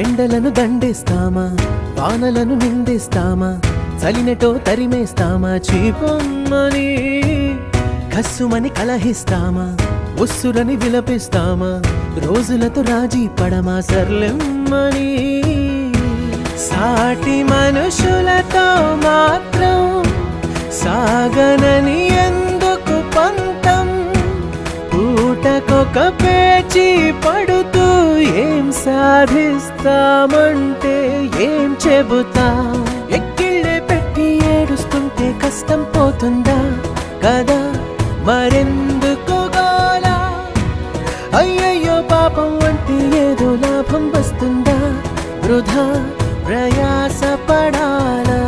ఎండలను దండేస్తామా, వానలను నిందేస్తామా, చలినటో తరిమేస్తామా, చీపొమ్మని కస్సుమని కలహిస్తామా, ఉస్సురని విలపిస్తామా, రోజులతో రాజీ పడమా, సర్లెమ్మని సాటి మనుషులతో మాత్రం సాగనని ఎందుకు పంతం, పూటకొక పేచి పడుతూ ఏం సాధిస్తామంటే ఏం చెబుతాం, ఎక్కిళ్ళే పెట్టి ఏడుస్తుంటే కష్టం పోతుందా కదా, మరెందుకు గోలా, అయ్యయ్యో పాపం అంటే ఏదో లాభం వస్తుందా, వృధా ప్రయాస పడాలా.